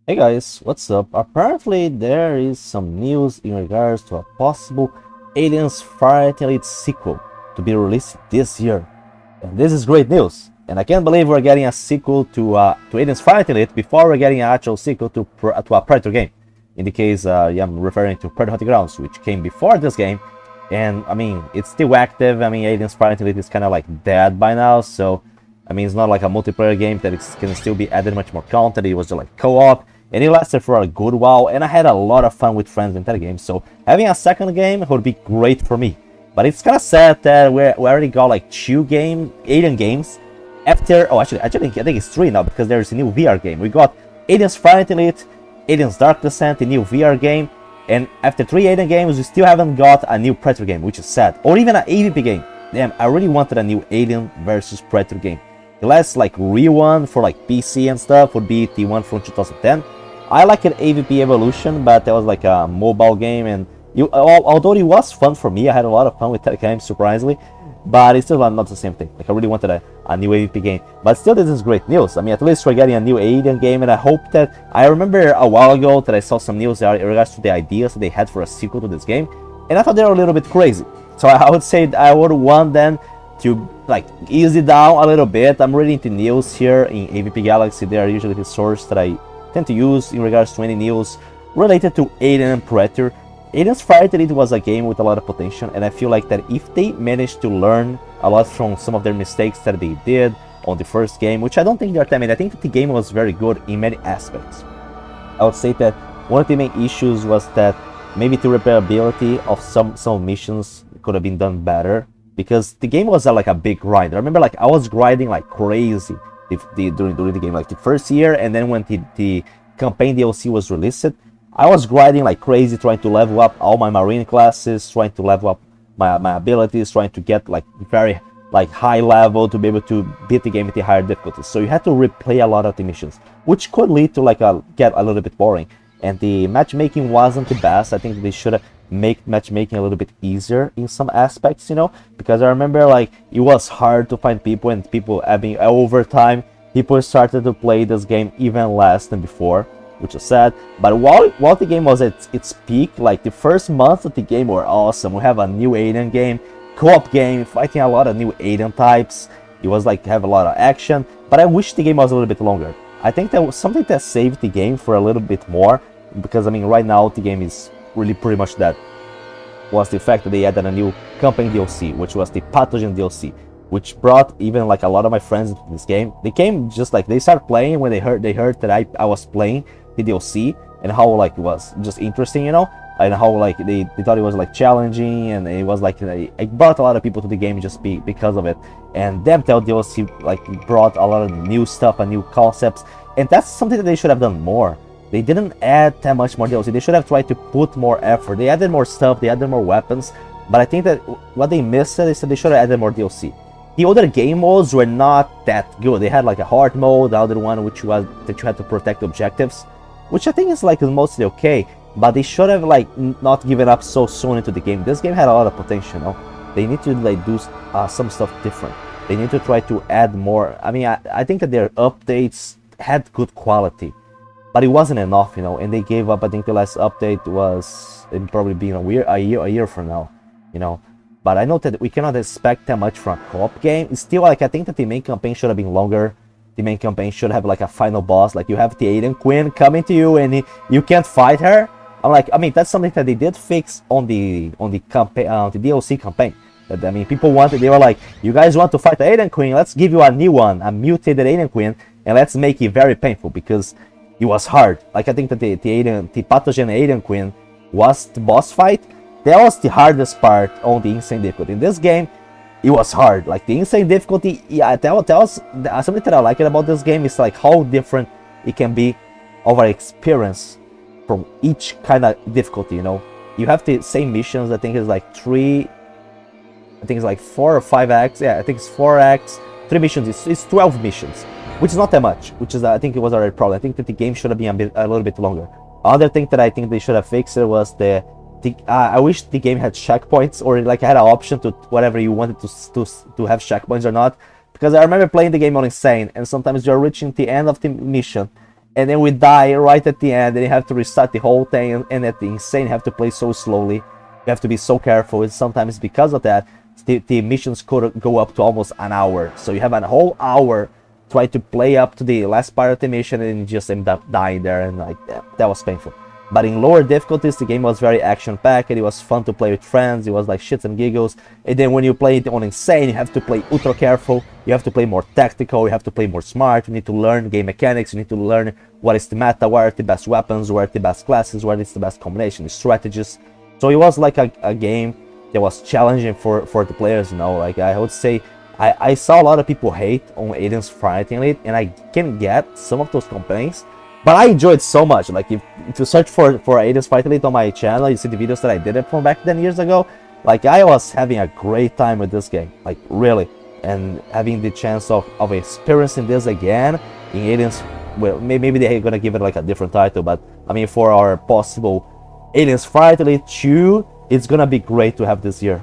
Hey guys, what's up? Apparently there is some news in regards to a possible Aliens Fireteam Elite sequel to be released this year. And this is great news. And I can't believe we're getting a sequel to Aliens Fireteam Elite before we're getting an actual sequel to a Predator game. In the case, yeah, I'm referring to Predator Hunting Grounds, which came before this game. And I mean, it's still active. I mean, Aliens Fireteam Elite is kind of like dead by now, so I mean, it's not like a multiplayer game that can still be added much more content. It was just like co-op, and it lasted for a good while, and I had a lot of fun with friends in that game. So having a second game would be great for me. But it's kind of sad that we already got like two Alien games after. Oh, actually, I think it's three now because there's a new VR game. We got Aliens Fireteam Elite, Aliens Dark Descent, a new VR game, and after three Alien games, we still haven't got a new Predator game, which is sad, or even an AVP game. Damn, I really wanted a new Alien versus Predator game. The last like real one for like PC and stuff would be the one from 2010. I like an AVP Evolution, but that was like a mobile game, and although it was fun for me, I had a lot of fun with that game, surprisingly, but it's still not the same thing. Like I really wanted a new AVP game, but still this is great news. I mean, at least we're getting a new Alien game, and I hope that I remember a while ago that I saw some news in regards to the ideas that they had for a sequel to this game, and I thought they were a little bit crazy. So I would say I would want them to like ease it down a little bit. I'm reading the news here in AVP Galaxy. They are usually the source that I tend to use in regards to any news related to Alien and Predator. Aliens Fireteam Elite was a game with a lot of potential, and I feel like that if they managed to learn a lot from some of their mistakes that they did on the first game, which I don't think they're that many, I think that the game was very good in many aspects. I would say that one of the main issues was that maybe the repairability of some missions could have been done better, because the game was like a big grind. I remember like I was grinding like crazy during the game, like the first year, and then when the campaign DLC was released, I was grinding like crazy, trying to level up all my marine classes, trying to level up my abilities, trying to get like very like high level to be able to beat the game with the higher difficulties. So you had to replay a lot of the missions, which could lead to like get a little bit boring. And the matchmaking wasn't the best. I think they should have make matchmaking a little bit easier in some aspects, because I remember like it was hard to find people, and people having over time people started to play this game even less than before, which is sad. But while the game was at its peak, like the first month of the game were awesome. We have a new Alien game, co-op game, fighting a lot of new Alien types. It was like have a lot of action, but I wish the game was a little bit longer. I think that was something that saved the game for a little bit more, because I mean right now the game is really pretty much dead. Was the fact that they added a new campaign DLC, which was the Pathogen DLC, which brought even like a lot of my friends into this game. They came just like they started playing when they heard that I was playing the DLC, and how like it was just interesting, and how like they thought it was like challenging, and it was like it brought a lot of people to the game just because of it. And them tell DLC like brought a lot of new stuff and new concepts, and that's something that they should have done more. They didn't add that much more DLC. They should have tried to put more effort. They added more stuff, they added more weapons, but I think that what they missed is that they should have added more DLC. The other game modes were not that good. They had like a hard mode, the other one which was that you had to protect objectives, which I think is like mostly okay, but they should have like not given up so soon into the game. This game had a lot of potential, They need to like do some stuff different. They need to try to add more. I mean, I think that their updates had good quality, but it wasn't enough, and they gave up. I think the last update was probably being a year from now, But I know that we cannot expect that much from a co-op game. It's still like I think that the main campaign should have been longer. The main campaign should have like a final boss, like you have the Alien Queen coming to you and you can't fight her. I mean that's something that they did fix on the campaign, the DLC campaign. I mean, people wanted, they were like, you guys want to fight the Alien Queen? Let's give you a new one, a mutated Alien Queen, and let's make it very painful, because it was hard. Like I think that the Pathogen Alien Queen was the boss fight. That was the hardest part on the insane difficulty. In this game, it was hard. Like the insane difficulty, yeah, that was something that I like about this game is like how different it can be of our experience from each kind of difficulty. You have the same missions. I think it's like I think it's like 4 or 5 acts. Yeah, I think it's 4 acts, 3 missions. It's 12 missions, which is not that much. Which is I think it was already problem. I think that the game should have been a little bit longer. Other thing that I think they should have fixed was I wish the game had checkpoints, or like had an option to whatever you wanted to have checkpoints or not. Because I remember playing the game on Insane, and sometimes you're reaching the end of the mission, and then we die right at the end, and you have to restart the whole thing, and at the insane, you have to play so slowly. You have to be so careful. And sometimes because of that, the missions could go up to almost an hour. So you have a whole hour try to play up to the last part of the mission, and you just end up dying there, and like that was painful. But in lower difficulties, the game was very action-packed. It was fun to play with friends. It was like shits and giggles. And then when you play it on insane, you have to play ultra careful. You have to play more tactical. You have to play more smart. You need to learn game mechanics. You need to learn what is the meta, what are the best weapons, what are the best classes, what is the best combination, strategies. So it was like a game that was challenging for the players, you know. Like I would say, I saw a lot of people hate on Aliens Fireteam Elite, and I can get some of those complaints. But I enjoyed so much. Like if you search for Aliens Fireteam Elite on my channel, you see the videos that I did it from back 10 years ago. Like I was having a great time with this game, like really, and having the chance of experiencing this again in Aliens. Well, maybe they're gonna give it like a different title, but I mean for our possible Aliens Fireteam Elite 2, it's gonna be great to have this year.